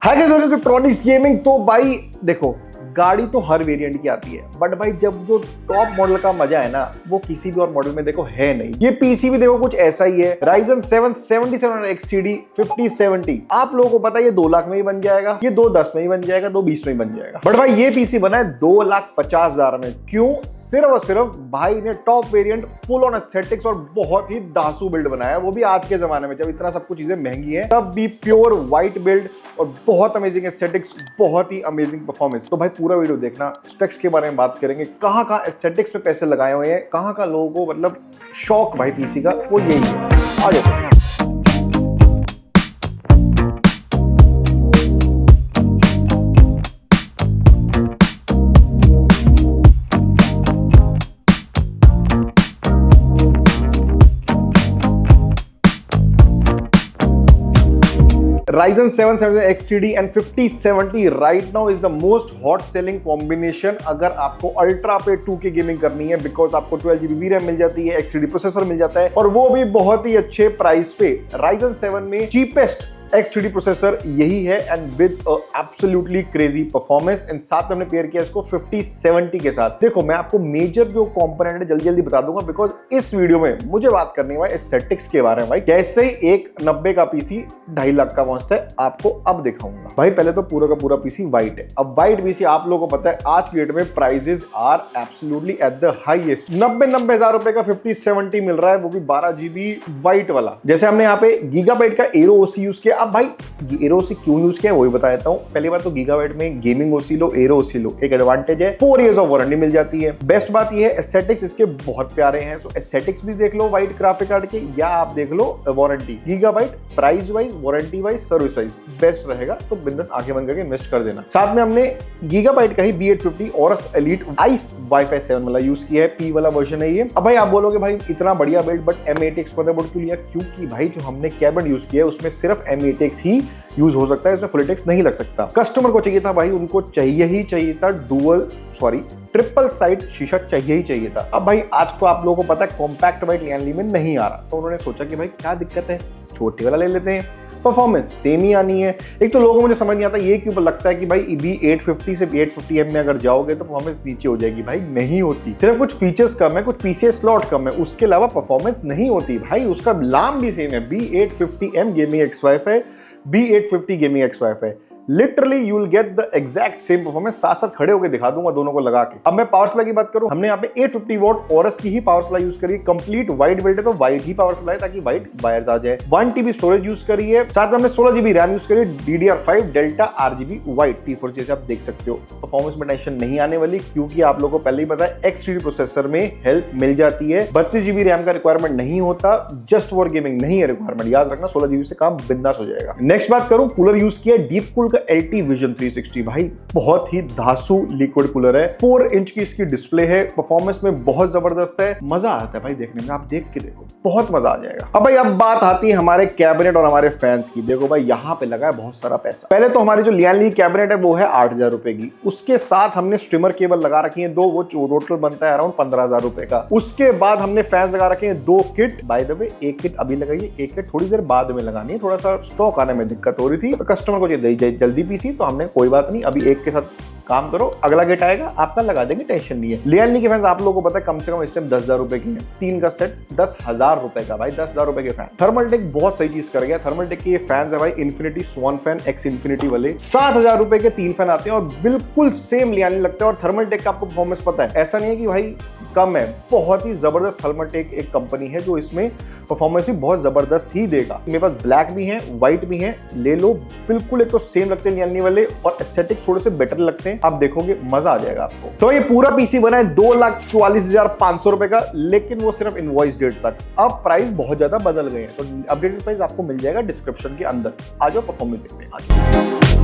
Hi guys, welcome to Tronix gaming. तो भाई देखो, गाड़ी तो हर वेरिएंट की आती है, बट भाई जब जो टॉप मॉडल का मजा है ना, वो किसी भी और मॉडल में देखो है नहीं। ये पीसी भी देखो कुछ ऐसा ही है, Ryzen 7 7700 XTD 5070। आप लोगों को पता है ये 2 लाख में ही बन जाएगा, ये 210 में ही बन जाएगा, 220 में ही बन जाएगा। बट भाई ये पीसी बना है 2,50,000 में। क्यों? सिर्फ और सिर्फ भाई ने top variant full on aesthetics और बहुत ही दासू बिल्ड बनाया है, वो भी आज के जमाने में जब इतना सब कुछ चीजें महंगी है, तब भी प्योर व्हाइट बिल्ड और बहुत अमेजिंग एस्थेटिक्स, बहुत ही अमेजिंग परफॉर्मेंस। तो भाई पूरा वीडियो देखना, स्पेक्स के बारे में बात करेंगे, कहां कहां एस्थेटिक्स पे पैसे लगाए हुए हैं, कहां कहां लोगों को मतलब शौक भाई पीसी का, वो यही है। आ जाओ। Ryzen 7 7700 XTD and 5070 right now is the most hot selling combination अगर आपको अल्ट्रा पे 2K गेमिंग करनी है, बिकॉज आपको 12GB VRAM मिल जाती है, XTD प्रोसेसर मिल जाता है और वो भी बहुत ही अच्छे प्राइस पे। Ryzen 7 में चीपेस्ट XTD प्रोसेसर यही है and with absolutely crazy performance. And साथ में हमने पेयर किया इसको 5070 के साथ। देखो मैं आपको मेजर जो कंपोनेंट है जल्दी जल्दी बता दूंगा, बिकॉज इस वीडियो में मुझे बात करनी है भाई एस्थेटिक्स के बारे में। भाई कैसे ही एक 90 का पीसी 2.5 लाख का पहुंचता है, आपको अब दिखाऊंगा। भाई पहले तो पूरा का पूरा पीसी व्हाइट है। अब व्हाइट पीसी आप लोगों को पता है आज की डेट में prices are absolutely at the highest. 90 हजार रुपए का 5070 मिल रहा है, वो भी 12GB व्हाइट वाला। जैसे हमने यहाँ पे गीगाबाइट का एरो ओसी यूज किया। अब भाई एरो ओसी क्यों यूज किया है वो भी बता देता हूँ। पहली बात तो गीगाबाइट में गेमिंग ओसी लो, एरो ओसी लो, एक एडवांटेज है 4 इयर्स ऑफ वारंटी मिल जाती है। बेस्ट बात ये है एस्थेटिक्स इसके बहुत प्यारे हैं, तो एस्थेटिक्स भी देख लो व्हाइट ग्राफिक कार्ड के, या आप देख लो warranty. Gigabyte price wise, warranty wise, service wise best रहेगा, तो बिंदास आंखें बंद करके इन्वेस्ट कर देना। साथ में हमने गीगाबाइट का ही B850 Aorus Elite ice Wi-Fi 7 वाला यूज किया है, P वाला वर्जन है ये। अब भाई आप बोलोगे भाई इतना बढ़िया बिल्ड बट M8X मदरबोर्ड क्यों लिया? क्योंकि भाई जो हमने कैबिनेट यूज किया है उसमें सिर्फ M8X ही यूज हो सकता है, इसमें फुल टेक्स नहीं लग सकता। कस्टमर को चाहिए था भाई, उनको चाहिए ही चाहिए था ट्रिपल साइड शीशा चाहिए ही चाहिए था। अब भाई आज तो आप लोगों को पता है कॉम्पैक्ट वाइट लियानली में नहीं आ रहा, तो उन्होंने सोचा कि भाई क्या दिक्कत है, छोटे वाला ले लेते हैं, परफॉर्मेंस सेम ही आनी है। एक तो लोगों को मुझे समझ नहीं आता ये क्यों लगता है कि भाई B850 से B850M में अगर जाओगे तो परफॉर्मेंस नीचे हो जाएगी। भाई नहीं होती, सिर्फ कुछ फीचर्स कम है, कुछ पीसीए स्लॉट कम है, उसके अलावा परफॉर्मेंस नहीं होती। भाई उसका नाम भी सेम है, B850M gaming x wifi, B850 gaming x wifi. Literally you will get the exact same performance. साथ साथ खड़े होकर दिखा दूंगा दोनों को लगा के। अब मैं पावर सप्लाई की बात करूं, हमने यहाँ पे 850 वॉट ऑरस की ही पावर सप्लाई यूज करी। कंप्लीट व्हाइट बिल्ड है तो व्हाइट ही पावर सप्लाई, ताकि व्हाइट वायर्स आ जाए। 1 TB स्टोरेज यूज करी है, साथ में हमने 16GB रैम यूज करी, DDR5 delta RGB white T4 जैसे आप देख सकते हो। परफॉर्मेंस में टेंशन नहीं आने वाली, क्योंकि आप लोगों को पहले ही पता है XTD प्रोसेसर में हेल्प मिल जाती है। 32GB रैम का रिक्वायरमेंट नहीं होता, जस्ट फॉर गेमिंग नहीं है रिक्वायरमेंट, याद रखना। 16GB से काम बिंदास हो जाएगा। नेक्स्ट बात करूं, कूलर यूज किया डीप कूल का LT Vision 360। भाई बहुत ही धासु लिक्विड कूलर है, 4 इंच की इसकी डिस्प्ले है, परफॉर्मेंस में बहुत जबरदस्त है, मजा आता है भाई देखने में। आप देख के देखो, बहुत मजा आ जाएगा। अब भाई अब बात आती है हमारे कैबिनेट और हमारे फैंस की। देखो भाई यहाँ पे लगा है बहुत सारा पैसा। पहले तो हमारी जो लियानली कैबिनेट है वो है 8,000 रुपए की, उसके साथ हमने स्ट्रीमर केबल लगा रखी है 2, वो टोटल बनता है अराउंड 15,000 रुपए का। उसके बाद हमने फैंस लगा रखे हैं 2 किट। बाय द वे एक किट अभी लगाइए, एक किट थोड़ी देर बाद में लगानी है, थोड़ा सा स्टॉक आने में दिक्कत हो रही थी, कस्टमर को चाहिए जल्दी पीसी, तो हमने कोई बात नहीं, अभी एक के साथ काम करो, अगला गेट आएगा आपका लगा देंगे, टेंशन नहीं है। लियानली के फैंस आप लोगों को पता है कम से कम इस टाइम 10,000 रुपए की है, 3 का सेट 10,000 रुपए का। भाई 10,000 रुपए के फैन। थर्मलटेक बहुत सही चीज कर गया। थर्मलटेक के ये फैंस है भाई इन्फिनिटी स्वान फैन X इन्फिनिटी वाले, 7,000 रुपए के 3 फैन आते हैं और बिल्कुल सेम लियानली लगता है। और थर्मलटेक का आपको परफॉर्मेंस पता है, ऐसा नहीं है कि भाई कम है, बहुत ही जबरदस्त। थर्मलटेक एक कंपनी है जो इसमें परफॉर्मेंस भी बहुत जबरदस्त ही देगा। मेरे पास ब्लैक भी है, व्हाइट भी है, ले लो, बिल्कुल एक तो सेम लगते हैं लियानली वाले, और एस्थेटिक्स थोड़े से बेटर लगते हैं। आप देखोगे मजा आ जाएगा आपको। तो ये पूरा पीसी बना है 2,44,500 रुपए का, लेकिन वो सिर्फ इनवॉइस डेट तक। अब प्राइस बहुत ज्यादा बदल गए हैं, तो अपडेटेड प्राइस आपको मिल जाएगा डिस्क्रिप्शन के अंदर। आ जाओ परफॉर्मेंस देखते हैं, आ जाओ।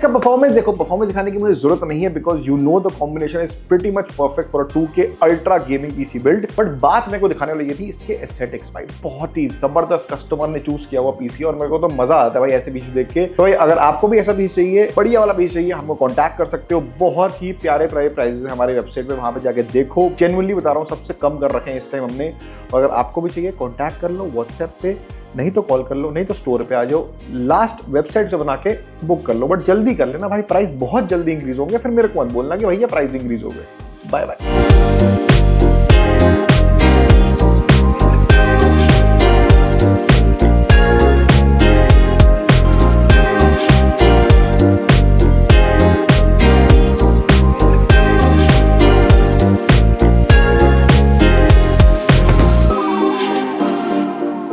इसका परफॉर्मेंस देखो, परफॉर्मेंस दिखाने की मुझे जरूरत नहीं है because you know the combination is pretty much perfect for a 2K ultra gaming PC build. But बात मेरे को दिखाने वाली ये थी इसके एस्थेटिक्स भाई, बहुत ही जबरदस्त कस्टमर ने चूज किया हुआ पीसी और मेरे को तो मजा आता है भाई ऐसे पीसी देख के। तो भाई अगर आपको भी ऐसा पीसी चाहिए, बढ़िया वाला पीसी चाहिए, हमको कॉन्टैक्ट कर सकते हो। बहुत ही प्यारे प्यारे प्राइसेस है हमारी वेबसाइट पे, वहां पे जाके देखो। जेन्युइनली बता रहा हूँ, सबसे कम कर रखे हैं इस टाइम हमने। अगर आपको भी चाहिए कॉन्टैक्ट कर लो व्हाट्सएप पे, नहीं तो कॉल कर लो, नहीं तो स्टोर पे आ जाओ। लास्ट वेबसाइट से बना के बुक कर लो, बट जल्दी कर लेना भाई, प्राइस बहुत जल्दी इंक्रीज होंगे। फिर मेरे को मत बोलना कि भैया प्राइस इंक्रीज हो गए। Bye bye.